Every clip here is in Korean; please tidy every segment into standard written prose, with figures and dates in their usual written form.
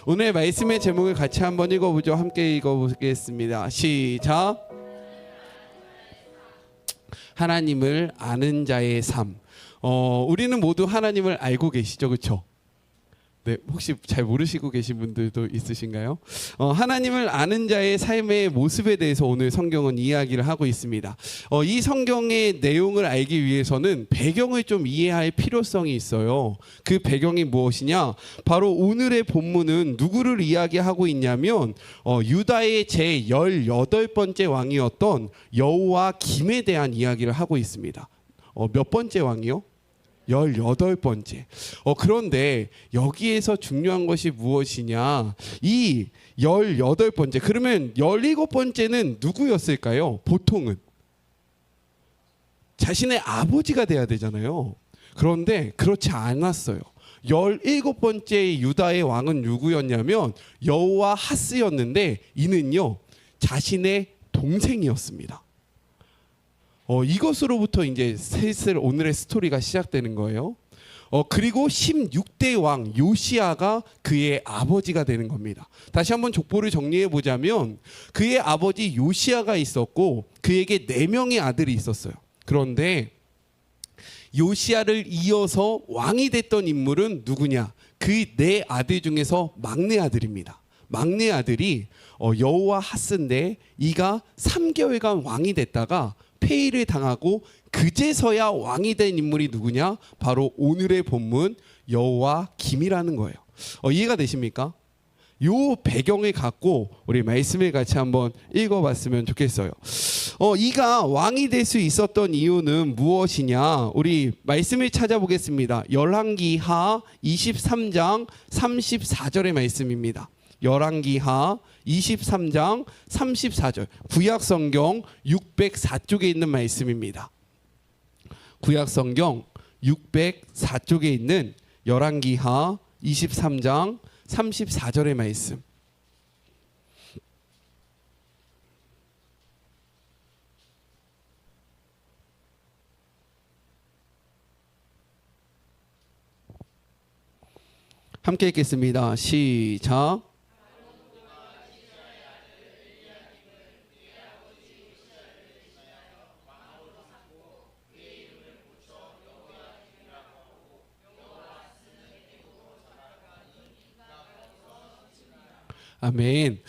오늘 말씀의 제목을 같이 한번 읽어보죠. 함께 읽어보겠습니다. 시작. 하나님을 아는 자의 삶. 우리는 모두 하나님을 알고 계시죠, 그렇죠? 네, 혹시 잘 모르시고 계신 분들도 있으신가요? 하나님을 아는 자의 삶의 모습에 대해서 오늘 성경은 이야기를 하고 있습니다. 이 성경의 내용을 알기 위해서는 배경을 좀 이해할 필요성이 있어요. 그 배경이 무엇이냐? 바로 오늘의 본문은 누구를 이야기하고 있냐면 유다의 제 18번째 왕이었던 여호와김에 대한 이야기를 하고 있습니다. 몇 번째 왕이요? 18번째. 그런데 여기에서 중요한 것이 무엇이냐? 이 18번째. 그러면 17번째는 누구였을까요? 보통은 자신의 아버지가 돼야 되잖아요. 그런데 그렇지 않았어요. 17번째 유다의 왕은 누구였냐면 여호와하스였는데 이는요 자신의 동생이었습니다. 이것으로부터 이제 슬슬 오늘의 스토리가 시작되는 거예요. 그리고 16대 왕 요시야가 그의 아버지가 되는 겁니다. 다시 한번 족보를 정리해 보자면 그의 아버지 요시야가 있었고 그에게 4명의 아들이 있었어요. 그런데 요시야를 이어서 왕이 됐던 인물은 누구냐? 그 4아들 중에서 막내 아들입니다. 막내 아들이 여호와하스인데 이가 3개월간 왕이 됐다가 폐위를 당하고 그제서야 왕이 된 인물이 누구냐? 바로 오늘의 본문 여호와김이라는 거예요. 이해가 되십니까? 요 배경을 갖고 우리 말씀을 같이 한번 읽어봤으면 좋겠어요. 이가 왕이 될 수 있었던 이유는 무엇이냐? 우리 말씀을 찾아보겠습니다. 열왕기하 23장 34절의 말씀입니다. 열왕기하 23장 34절 구약성경 604쪽에 있는 말씀입니다. 구약성경 604쪽에 있는 열왕기하 23장 34절의 말씀. 함께 읽겠습니다. 시작. 아멘.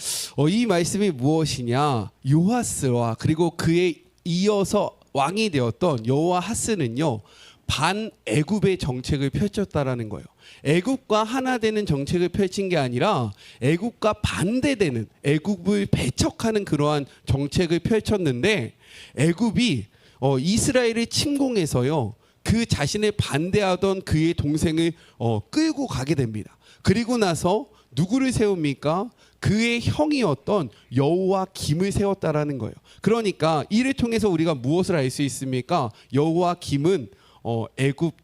이 말씀이 무엇이냐? 요하스와 그리고 그에 이어서 왕이 되었던 여호와하스는요 반애굽의 정책을 펼쳤다라는 거예요. 애굽과 하나 되는 정책을 펼친 게 아니라 애굽과 반대되는, 애굽을 배척하는 그러한 정책을 펼쳤는데 애굽이 이스라엘을 침공해서요 그 자신을 반대하던 그의 동생을 끌고 가게 됩니다. 그리고 나서 누구를 세웁니까? 그의 형이었던 여호와김을 세웠다라는 거예요. 그러니까 이를 통해서 우리가 무엇을 알 수 있습니까? 여호와김은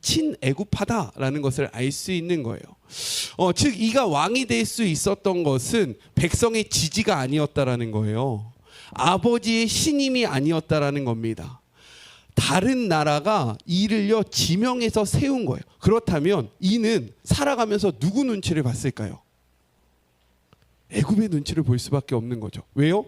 친애굽하다라는 것을 알 수 있는 거예요. 즉 이가 왕이 될 수 있었던 것은 백성의 지지가 아니었다라는 거예요. 아버지의 신임이 아니었다라는 겁니다. 다른 나라가 이를요 지명해서 세운 거예요. 그렇다면 이는 살아가면서 누구 눈치를 봤을까요? 애굽의 눈치를 볼 수밖에 없는 거죠. 왜요?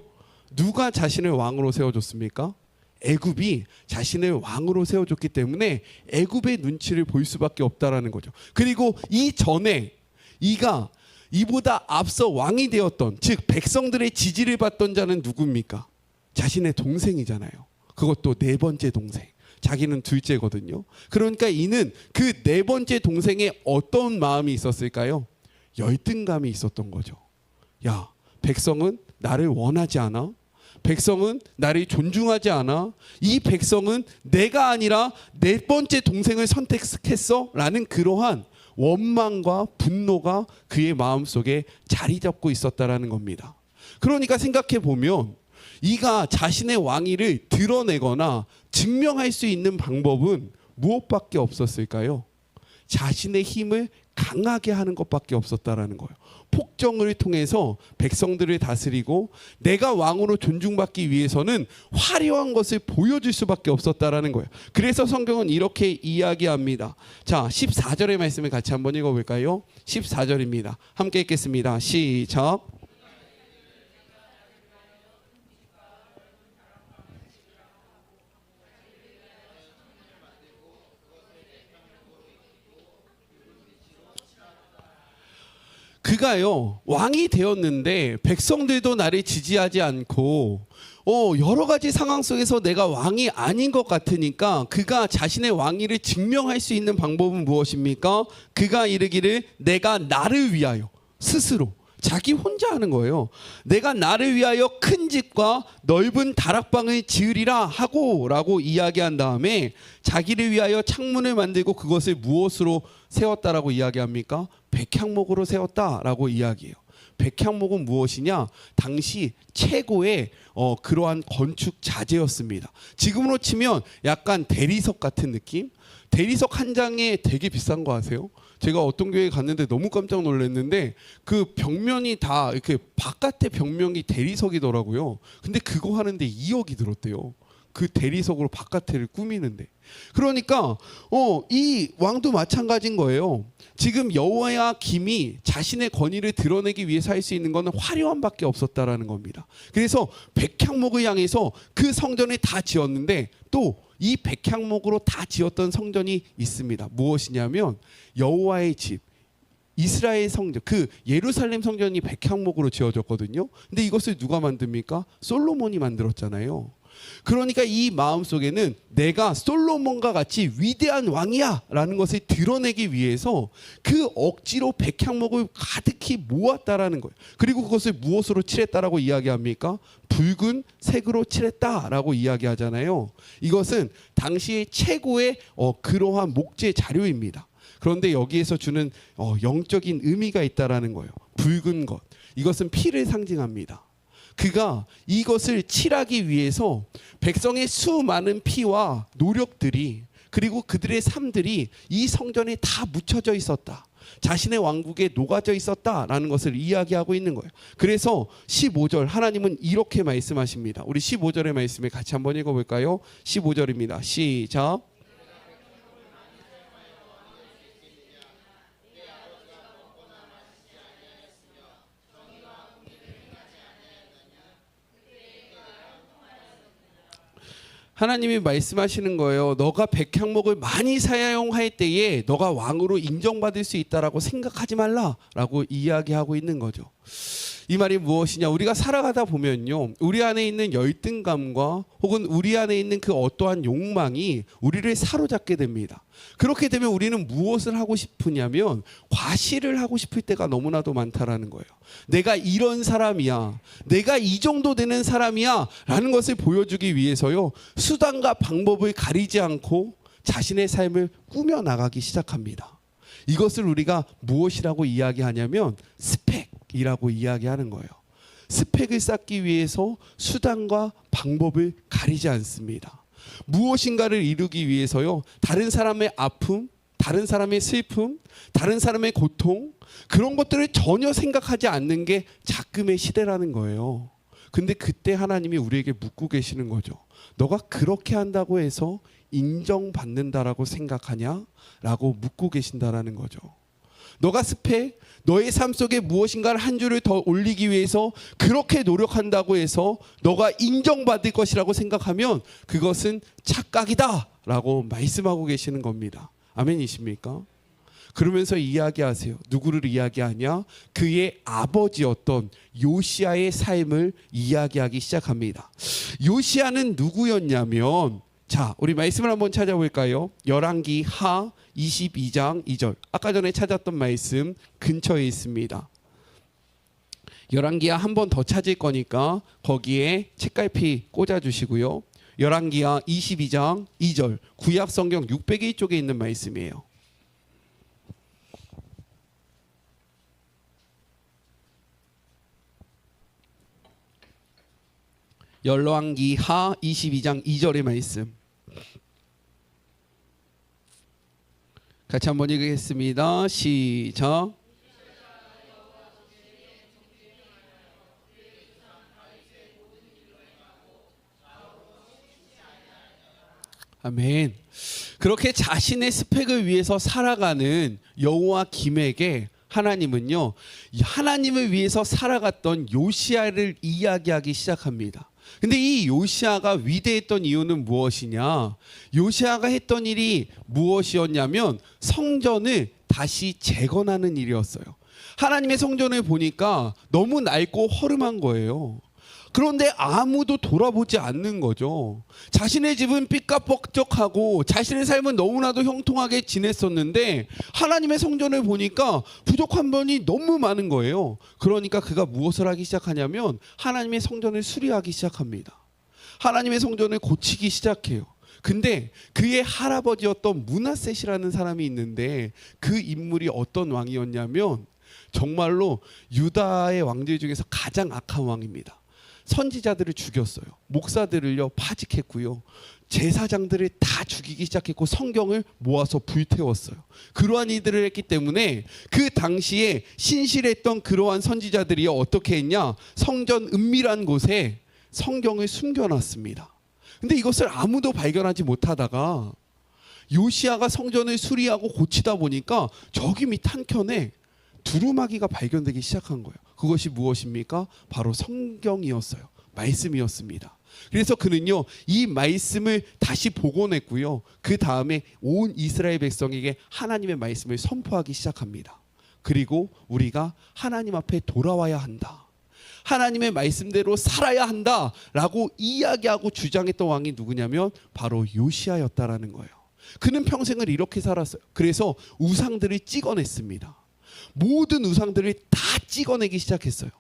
누가 자신을 왕으로 세워줬습니까? 애굽이 자신을 왕으로 세워줬기 때문에 애굽의 눈치를 볼 수밖에 없다라는 거죠. 그리고 이전에 이가 이보다 앞서 왕이 되었던, 즉 백성들의 지지를 받던 자는 누굽니까? 자신의 동생이잖아요. 그것도 4번째 동생. 자기는 둘째거든요. 그러니까 이는 그 4번째 동생의 어떤 마음이 있었을까요? 열등감이 있었던 거죠. 야, 백성은 나를 원하지 않아? 백성은 나를 존중하지 않아? 이 백성은 내가 아니라 4번째 동생을 선택했어? 라는 그러한 원망과 분노가 그의 마음속에 자리 잡고 있었다라는 겁니다. 그러니까 생각해 보면 이가 자신의 왕위를 드러내거나 증명할 수 있는 방법은 무엇밖에 없었을까요? 자신의 힘을 강하게 하는 것밖에 없었다라는 거예요. 폭정을 통해서 백성들을 다스리고 내가 왕으로 존중받기 위해서는 화려한 것을 보여줄 수밖에 없었다라는 거예요. 그래서 성경은 이렇게 이야기합니다. 자, 14절의 말씀을 같이 한번 읽어볼까요? 14절입니다. 함께 읽겠습니다. 시작. 그가요 왕이 되었는데 백성들도 나를 지지하지 않고 여러 가지 상황 속에서 내가 왕이 아닌 것 같으니까 그가 자신의 왕위를 증명할 수 있는 방법은 무엇입니까? 그가 이르기를 내가 나를 위하여 스스로 자기 혼자 하는 거예요. 내가 나를 위하여 큰 집과 넓은 다락방을 지으리라 하고 라고 이야기한 다음에 자기를 위하여 창문을 만들고 그것을 무엇으로 세웠다라고 이야기합니까? 백향목으로 세웠다라고 이야기해요. 백향목은 무엇이냐? 당시 최고의 그러한 건축 자재였습니다. 지금으로 치면 약간 대리석 같은 느낌? 대리석 한 장에 되게 비싼 거 아세요? 제가 어떤 교회에 갔는데 너무 깜짝 놀랐는데 그 벽면이 다 이렇게 바깥의 벽면이 대리석이더라고요. 근데 그거 하는데 2억이 들었대요. 그 대리석으로 바깥을 꾸미는데. 그러니까 이 왕도 마찬가지인 거예요. 지금 여호와 김이 자신의 권위를 드러내기 위해서 할 수 있는 것은 화려함밖에 없었다라는 겁니다. 그래서 백향목을 향해서 그 성전을 다 지었는데 또 이 백향목으로 다 지었던 성전이 있습니다. 무엇이냐면 여호와의 집, 이스라엘 성전, 그 예루살렘 성전이 백향목으로 지어졌거든요. 근데 이것을 누가 만듭니까? 솔로몬이 만들었잖아요. 그러니까 이 마음속에는 내가 솔로몬과 같이 위대한 왕이야 라는 것을 드러내기 위해서 그 억지로 백향목을 가득히 모았다라는 거예요. 그리고 그것을 무엇으로 칠했다라고 이야기합니까? 붉은 색으로 칠했다라고 이야기하잖아요. 이것은 당시의 최고의 그러한 목재 자료입니다. 그런데 여기에서 주는 영적인 의미가 있다라는 거예요. 붉은 것, 이것은 피를 상징합니다. 그가 이것을 칠하기 위해서 백성의 수많은 피와 노력들이 그리고 그들의 삶들이 이 성전에 다 묻혀져 있었다. 자신의 왕국에 녹아져 있었다라는 것을 이야기하고 있는 거예요. 그래서 15절 하나님은 이렇게 말씀하십니다. 우리 15절의 말씀을 같이 한번 읽어볼까요? 15절입니다. 시작. 하나님이 말씀하시는 거예요. 너가 백향목을 많이 사용할 때에 너가 왕으로 인정받을 수 있다라고 생각하지 말라라고 이야기하고 있는 거죠. 이 말이 무엇이냐? 우리가 살아가다 보면요, 우리 안에 있는 열등감과 혹은 우리 안에 있는 그 어떠한 욕망이 우리를 사로잡게 됩니다. 그렇게 되면 우리는 무엇을 하고 싶으냐면 과시를 하고 싶을 때가 너무나도 많다라는 거예요. 내가 이런 사람이야, 내가 이 정도 되는 사람이야 라는 것을 보여주기 위해서요, 수단과 방법을 가리지 않고 자신의 삶을 꾸며나가기 시작합니다. 이것을 우리가 무엇이라고 이야기하냐면 스펙이라고 이야기하는 거예요. 스펙을 쌓기 위해서 수단과 방법을 가리지 않습니다. 무엇인가를 이루기 위해서요, 다른 사람의 아픔, 다른 사람의 슬픔, 다른 사람의 고통, 그런 것들을 전혀 생각하지 않는 게 작금의 시대라는 거예요. 근데 그때 하나님이 우리에게 묻고 계시는 거죠. 너가 그렇게 한다고 해서 인정받는다라고 생각하냐? 라고 묻고 계신다라는 거죠. 너가 스펙, 너의 삶 속에 무엇인가를 한 줄을 더 올리기 위해서 그렇게 노력한다고 해서 너가 인정받을 것이라고 생각하면 그것은 착각이다 라고 말씀하고 계시는 겁니다. 아멘이십니까? 그러면서 이야기하세요. 누구를 이야기하냐? 그의 아버지였던 요시아의 삶을 이야기하기 시작합니다. 요시아는 누구였냐면, 자, 우리 말씀을 한번 찾아볼까요? 열왕기 하 22장 2절. 아까 전에 찾았던 말씀 근처에 있습니다. 열왕기하 한 번 더 찾을 거니까 거기에 책갈피 꽂아주시고요. 열왕기하 22장 2절. 구약 성경 601쪽에 있는 말씀이에요. 열왕기 하 22장 2절의 말씀. 같이 한번 읽겠습니다. 시작. 아멘. 그렇게 자신의 스펙을 위해서 살아가는 여호와김에게 하나님은요, 하나님을 위해서 살아갔던 요시야를 이야기하기 시작합니다. 근데 이 요시야가 위대했던 이유는 무엇이냐? 요시야가 했던 일이 무엇이었냐면 성전을 다시 재건하는 일이었어요. 하나님의 성전을 보니까 너무 낡고 허름한 거예요. 그런데 아무도 돌아보지 않는 거죠. 자신의 집은 삐까뻔쩍하고 자신의 삶은 너무나도 형통하게 지냈었는데 하나님의 성전을 보니까 부족한 면이 너무 많은 거예요. 그러니까 그가 무엇을 하기 시작하냐면 하나님의 성전을 수리하기 시작합니다. 하나님의 성전을 고치기 시작해요. 근데 그의 할아버지였던 므낫셋이라는 사람이 있는데 그 인물이 어떤 왕이었냐면 정말로 유다의 왕들 중에서 가장 악한 왕입니다. 선지자들을 죽였어요. 목사들을요 파직했고요. 제사장들을 다 죽이기 시작했고 성경을 모아서 불태웠어요. 그러한 일들을 했기 때문에 그 당시에 신실했던 그러한 선지자들이 어떻게 했냐? 성전 은밀한 곳에 성경을 숨겨놨습니다. 근데 이것을 아무도 발견하지 못하다가 요시야가 성전을 수리하고 고치다 보니까 저기 밑 한켠에 두루마기가 발견되기 시작한 거예요. 그것이 무엇입니까? 바로 성경이었어요. 말씀이었습니다. 그래서 그는요 이 말씀을 다시 복원했고요. 그 다음에 온 이스라엘 백성에게 하나님의 말씀을 선포하기 시작합니다. 그리고 우리가 하나님 앞에 돌아와야 한다. 하나님의 말씀대로 살아야 한다라고 이야기하고 주장했던 왕이 누구냐면 바로 요시야였다라는 거예요. 그는 평생을 이렇게 살았어요. 그래서 우상들을 찍어냈습니다. 모든 우상들을 다 찍어내기 시작했어요.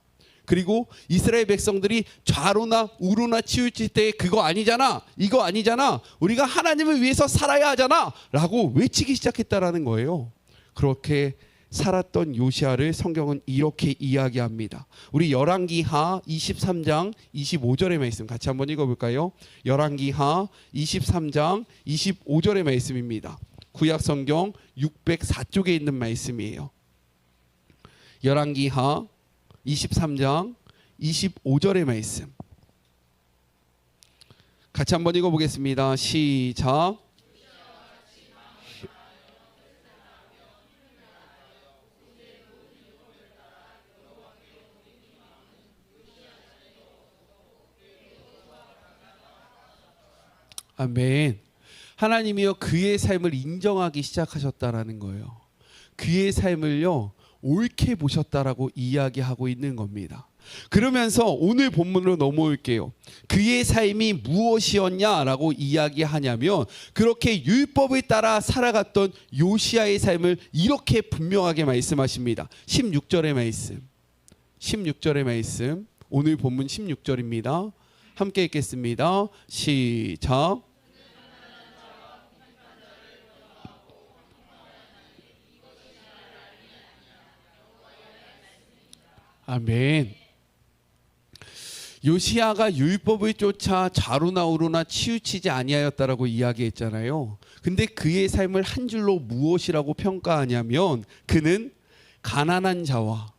그리고 이스라엘 백성들이 좌로나 우로나 치우칠 때 그거 아니잖아, 이거 아니잖아, 우리가 하나님을 위해서 살아야 하잖아 라고 외치기 시작했다라는 거예요. 그렇게 살았던 요시야를 성경은 이렇게 이야기합니다. 우리 열왕기하 23장 25절의 말씀 같이 한번 읽어볼까요? 열왕기하 23장 25절의 말씀입니다. 구약 성경 604쪽에 있는 말씀이에요. 열왕기하 23장 25절의 말씀 같이 한번 읽어보겠습니다. 시작. 아멘. 하나님이요 그의 삶을 인정하기 시작하셨다라는 거예요. 그의 삶을요 옳게 보셨다라고 이야기하고 있는 겁니다. 그러면서 오늘 본문으로 넘어올게요. 그의 삶이 무엇이었냐라고 이야기하냐면 그렇게 율법을 따라 살아갔던 요시야의 삶을 이렇게 분명하게 말씀하십니다. 16절의 말씀. 16절의 말씀. 오늘 본문 16절입니다. 함께 읽겠습니다. 시작. 아멘. 요시야가 율법을 쫓아 좌로나 우로나 치우치지 아니하였다라고 이야기했잖아요. 근데 그의 삶을 한 줄로 무엇이라고 평가하냐면 그는 가난한 자와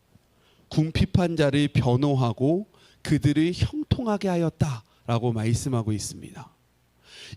궁핍한 자를 변호하고 그들을 형통하게 하였다라고 말씀하고 있습니다.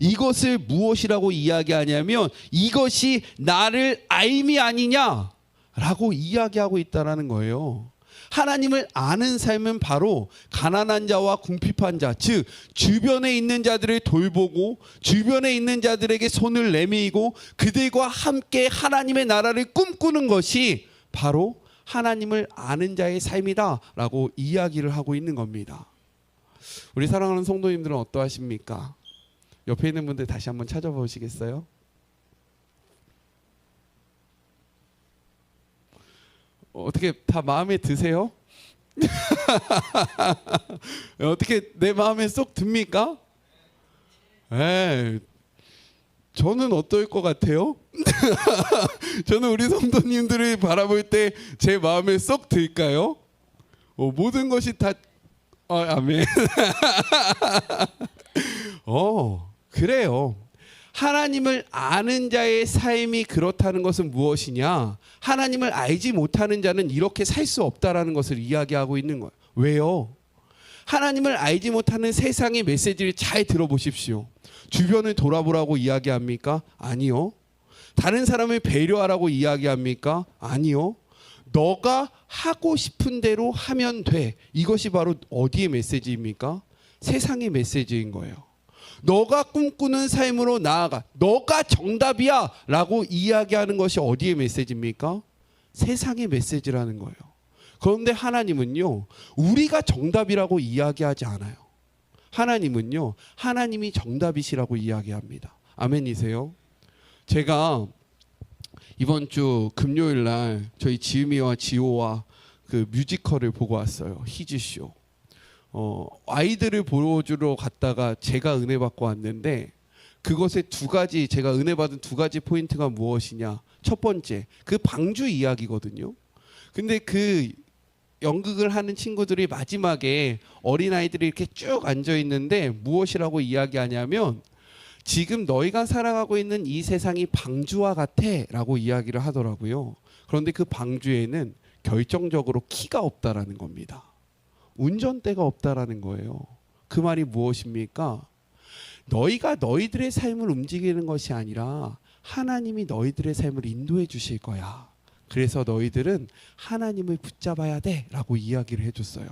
이것을 무엇이라고 이야기하냐면 이것이 나를 알미 아니냐라고 이야기하고 있다라는 거예요. 하나님을 아는 삶은 바로 가난한 자와 궁핍한 자, 즉 주변에 있는 자들을 돌보고 주변에 있는 자들에게 손을 내밀고 그들과 함께 하나님의 나라를 꿈꾸는 것이 바로 하나님을 아는 자의 삶이다라고 이야기를 하고 있는 겁니다. 우리 사랑하는 성도님들은 어떠하십니까? 옆에 있는 분들 다시 한번 찾아보시겠어요? 어떻게 다 마음에 드세요? 어떻게 내 마음에 쏙 듭니까? 저는 어떨 것 같아요? 저는 우리 성도님들을 바라볼 때 제 마음에 쏙 들까요? 모든 것이 다 아멘. 그래요. 하나님을 아는 자의 삶이 그렇다는 것은 무엇이냐? 하나님을 알지 못하는 자는 이렇게 살 수 없다라는 것을 이야기하고 있는 거예요. 왜요? 하나님을 알지 못하는 세상의 메시지를 잘 들어보십시오. 주변을 돌아보라고 이야기합니까? 아니요. 다른 사람을 배려하라고 이야기합니까? 아니요. 너가 하고 싶은 대로 하면 돼. 이것이 바로 어디의 메시지입니까? 세상의 메시지인 거예요. 너가 꿈꾸는 삶으로 나아가. 너가 정답이야 라고 이야기하는 것이 어디의 메시지입니까? 세상의 메시지라는 거예요. 그런데 하나님은요, 우리가 정답이라고 이야기하지 않아요. 하나님은요, 하나님이 정답이시라고 이야기합니다. 아멘이세요? 제가 이번 주 금요일 날 저희 지음이와 지호와 그 뮤지컬을 보고 왔어요. 히즈쇼. 아이들을 보여주러 갔다가 제가 은혜 받고 왔는데, 그것에 두 가지, 제가 은혜 받은 두 가지 포인트가 무엇이냐? 첫 번째, 그 방주 이야기거든요. 근데 그 연극을 하는 친구들이 마지막에 어린아이들이 이렇게 쭉 앉아 있는데 무엇이라고 이야기하냐면, 지금 너희가 살아가고 있는 이 세상이 방주와 같아 라고 이야기를 하더라고요. 그런데 그 방주에는 결정적으로 키가 없다라는 겁니다. 운전대가 없다라는 거예요. 그 말이 무엇입니까? 너희가 너희들의 삶을 움직이는 것이 아니라 하나님이 너희들의 삶을 인도해 주실 거야. 그래서 너희들은 하나님을 붙잡아야 돼 라고 이야기를 해줬어요.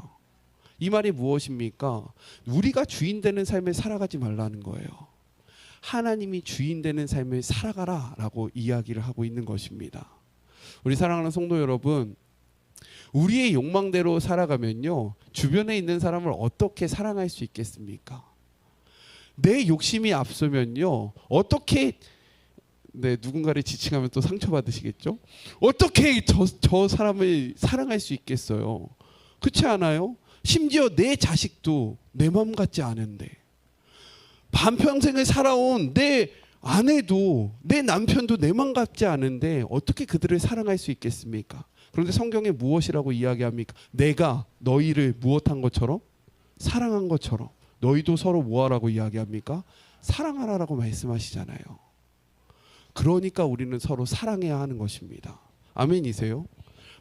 이 말이 무엇입니까? 우리가 주인 되는 삶을 살아가지 말라는 거예요. 하나님이 주인 되는 삶을 살아가라 라고 이야기를 하고 있는 것입니다. 우리 사랑하는 성도 여러분, 우리의 욕망대로 살아가면요, 주변에 있는 사람을 어떻게 사랑할 수 있겠습니까? 내 욕심이 앞서면요, 어떻게 누군가를 지칭하면 또 상처받으시겠죠? 어떻게 저 사람을 사랑할 수 있겠어요? 그렇지 않아요? 심지어 내 자식도 내 마음 같지 않은데, 반평생을 살아온 내 아내도 내 남편도 내 마음 같지 않은데 어떻게 그들을 사랑할 수 있겠습니까? 그런데 성경에 무엇이라고 이야기합니까? 내가 너희를 무엇한 것처럼? 사랑한 것처럼 너희도 서로 뭐하라고 이야기합니까? 사랑하라라고 말씀하시잖아요. 그러니까 우리는 서로 사랑해야 하는 것입니다. 아멘이세요?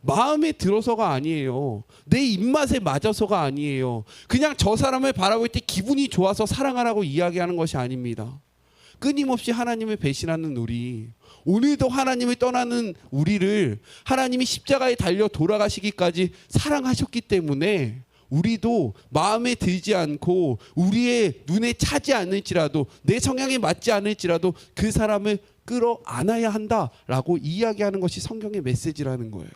마음에 들어서가 아니에요. 내 입맛에 맞아서가 아니에요. 그냥 저 사람을 바라볼 때 기분이 좋아서 사랑하라고 이야기하는 것이 아닙니다. 끊임없이 하나님을 배신하는 우리, 오늘도 하나님을 떠나는 우리를 하나님이 십자가에 달려 돌아가시기까지 사랑하셨기 때문에 우리도 마음에 들지 않고 우리의 눈에 차지 않을지라도, 내 성향에 맞지 않을지라도 그 사람을 끌어안아야 한다라고 이야기하는 것이 성경의 메시지라는 거예요.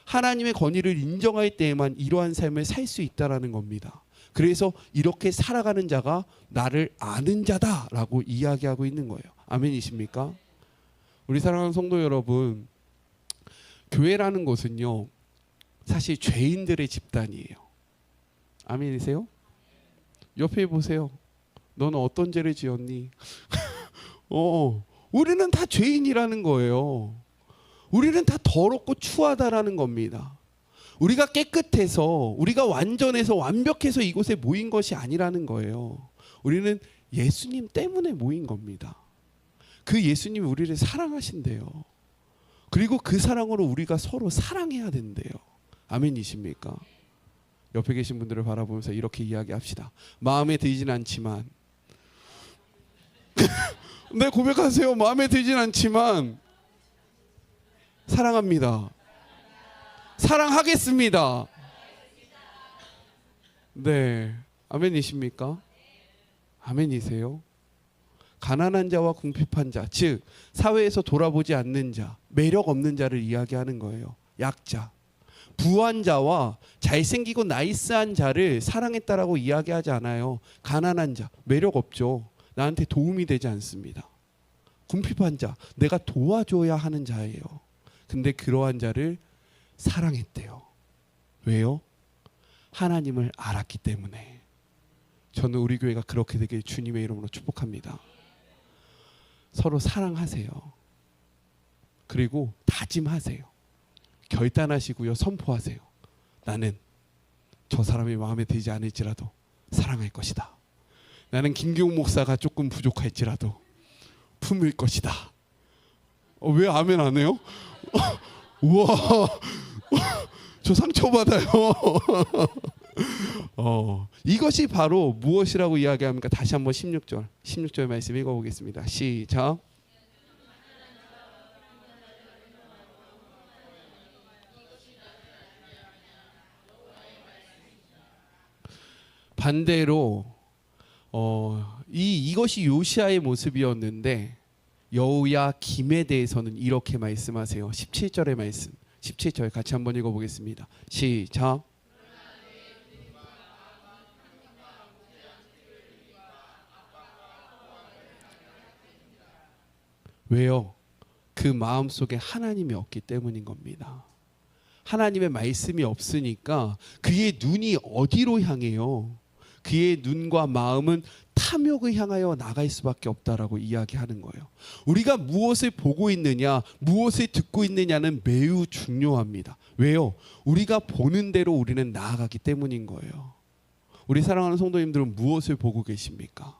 하나님의 권위를 인정할 때에만 이러한 삶을 살 수 있다라는 겁니다. 그래서 이렇게 살아가는 자가 나를 아는 자다라고 이야기하고 있는 거예요. 아멘이십니까? 우리 사랑하는 성도 여러분, 교회라는 곳은요, 사실 죄인들의 집단이에요. 아멘이세요? 옆에 보세요. 너는 어떤 죄를 지었니? 우리는 다 죄인이라는 거예요. 우리는 다 더럽고 추하다라는 겁니다. 우리가 깨끗해서, 우리가 완전해서 완벽해서 이곳에 모인 것이 아니라는 거예요. 우리는 예수님 때문에 모인 겁니다. 그 예수님이 우리를 사랑하신대요. 그리고 그 사랑으로 우리가 서로 사랑해야 된대요. 아멘이십니까? 옆에 계신 분들을 바라보면서 이렇게 이야기합시다. 마음에 들진 않지만 네, 고백하세요. 마음에 들진 않지만 사랑합니다. 사랑하겠습니다. 네, 아멘이십니까? 아멘이세요? 가난한 자와 궁핍한 자, 즉 사회에서 돌아보지 않는 자, 매력 없는 자를 이야기하는 거예요. 약자, 부한 자와 잘생기고 나이스한 자를 사랑했다라고 이야기하지 않아요. 가난한 자, 매력 없죠. 나한테 도움이 되지 않습니다. 궁핍한 자, 내가 도와줘야 하는 자예요. 근데 그러한 자를 사랑했대요. 왜요? 하나님을 알았기 때문에. 저는 우리 교회가 그렇게 되길 주님의 이름으로 축복합니다. 서로 사랑하세요. 그리고 다짐하세요. 결단하시고요, 선포하세요. 나는 저 사람이 마음에 들지 않을지라도 사랑할 것이다. 나는 김기용 목사가 조금 부족할지라도 품을 것이다. 왜 아멘 안 해요? 우와, 저 상처받아요. 이것이 바로 무엇이라고 이야기합니까? 다시 한번 16절 말씀 읽어보겠습니다. 시작. 반대로 이것이 요시아의 모습이었는데 여우야 김에 대해서는 이렇게 말씀하세요. 17절의 말씀, 17절 같이 한번 읽어보겠습니다. 시작. 왜요? 그 마음속에 하나님이 없기 때문인 겁니다. 하나님의 말씀이 없으니까 그의 눈이 어디로 향해요? 그의 눈과 마음은 탐욕을 향하여 나갈 수밖에 없다라고 이야기하는 거예요. 우리가 무엇을 보고 있느냐, 무엇을 듣고 있느냐는 매우 중요합니다. 왜요? 우리가 보는 대로 우리는 나아가기 때문인 거예요. 우리 사랑하는 성도님들은 무엇을 보고 계십니까?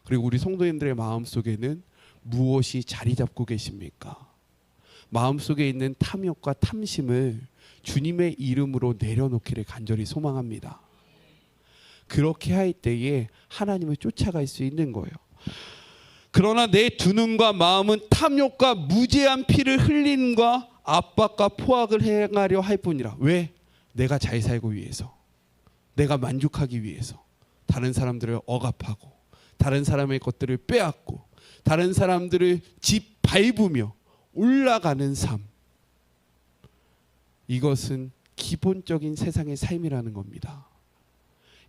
그리고 우리 성도님들의 마음속에는 무엇이 자리 잡고 계십니까? 마음속에 있는 탐욕과 탐심을 주님의 이름으로 내려놓기를 간절히 소망합니다. 그렇게 할 때에 하나님을 쫓아갈 수 있는 거예요. 그러나 내 두 눈과 마음은 탐욕과 무죄한 피를 흘림과 압박과 포악을 행하려 할 뿐이라. 왜? 내가 잘 살고 위해서, 내가 만족하기 위해서 다른 사람들을 억압하고 다른 사람의 것들을 빼앗고 다른 사람들을 짓밟으며 올라가는 삶. 이것은 기본적인 세상의 삶이라는 겁니다.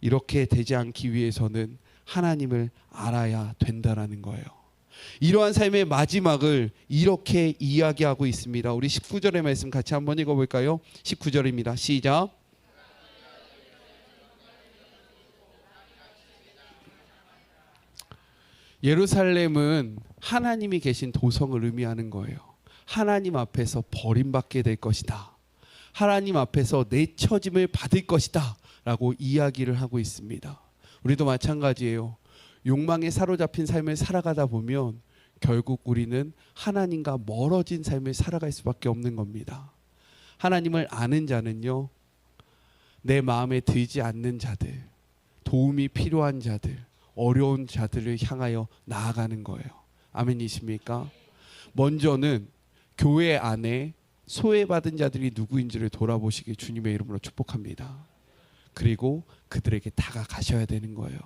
이렇게 되지 않기 위해서는 하나님을 알아야 된다라는 거예요. 이러한 삶의 마지막을 이렇게 이야기하고 있습니다. 우리 19절의 말씀 같이 한번 읽어볼까요? 19절입니다. 시작. 예루살렘은 하나님이 계신 도성을 의미하는 거예요. 하나님 앞에서 버림받게 될 것이다. 하나님 앞에서 내처짐을 받을 것이다 라고 이야기를 하고 있습니다. 우리도 마찬가지예요. 욕망에 사로잡힌 삶을 살아가다 보면 결국 우리는 하나님과 멀어진 삶을 살아갈 수밖에 없는 겁니다. 하나님을 아는 자는요, 내 마음에 들지 않는 자들, 도움이 필요한 자들, 어려운 자들을 향하여 나아가는 거예요. 아멘이십니까? 먼저는 교회 안에 소외받은 자들이 누구인지를 돌아보시길 주님의 이름으로 축복합니다. 그리고 그들에게 다가가셔야 되는 거예요.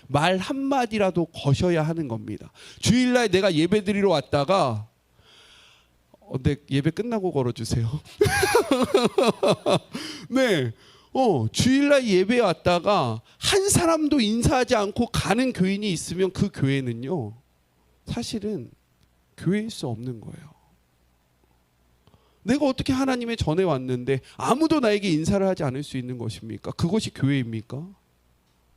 말 한마디라도 거셔야 하는 겁니다. 주일날 내가 예배 드리러 왔다가 네, 예배 끝나고 걸어주세요. 네, 주일날 예배에 왔다가 한 사람도 인사하지 않고 가는 교인이 있으면 그 교회는요, 사실은 교회일 수 없는 거예요. 내가 어떻게 하나님의 전에 왔는데 아무도 나에게 인사를 하지 않을 수 있는 것입니까? 그것이 교회입니까?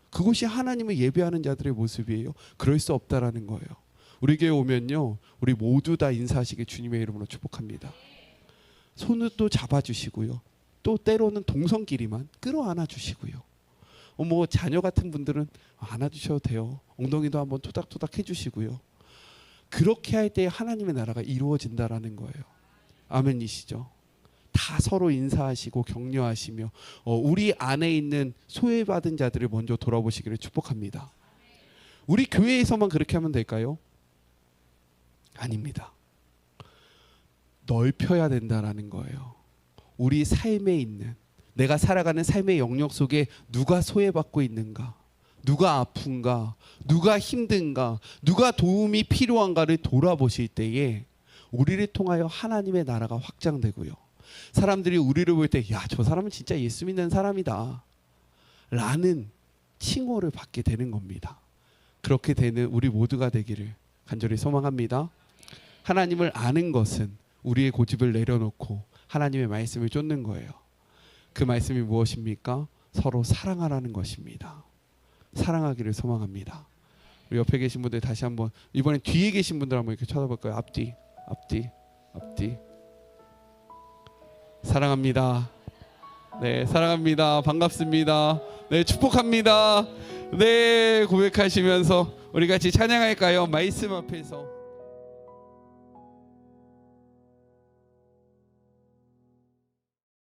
그것이 하나님을 예배하는 자들의 모습이에요. 그럴 수 없다라는 거예요. 우리 교회 오면요, 우리 모두 다 인사하시길 주님의 이름으로 축복합니다. 손을 또 잡아주시고요, 또 때로는 동성끼리만 끌어안아 주시고요. 자녀 같은 분들은 안아주셔도 돼요. 엉덩이도 한번 토닥토닥 해주시고요. 그렇게 할 때 하나님의 나라가 이루어진다라는 거예요. 아멘이시죠? 다 서로 인사하시고 격려하시며 우리 안에 있는 소외받은 자들을 먼저 돌아보시기를 축복합니다. 우리 교회에서만 그렇게 하면 될까요? 아닙니다. 넓혀야 된다라는 거예요. 우리 삶에 있는, 내가 살아가는 삶의 영역 속에 누가 소외받고 있는가, 누가 아픈가, 누가 힘든가, 누가 도움이 필요한가를 돌아보실 때에 우리를 통하여 하나님의 나라가 확장되고요, 사람들이 우리를 볼 때 야, 저 사람은 진짜 예수 믿는 사람이다 라는 칭호를 받게 되는 겁니다. 그렇게 되는 우리 모두가 되기를 간절히 소망합니다. 하나님을 아는 것은 우리의 고집을 내려놓고 하나님의 말씀을 쫓는 거예요. 그 말씀이 무엇입니까? 서로 사랑하라는 것입니다. 사랑하기를 소망합니다. 우리 옆에 계신 분들 다시 한번, 이번엔 뒤에 계신 분들 한번 이렇게 쳐다볼까요? 앞뒤. 사랑합니다. 네, 사랑합니다. 반갑습니다. 네, 축복합니다. 네, 고백하시면서 우리 같이 찬양할까요? 말씀 앞에서.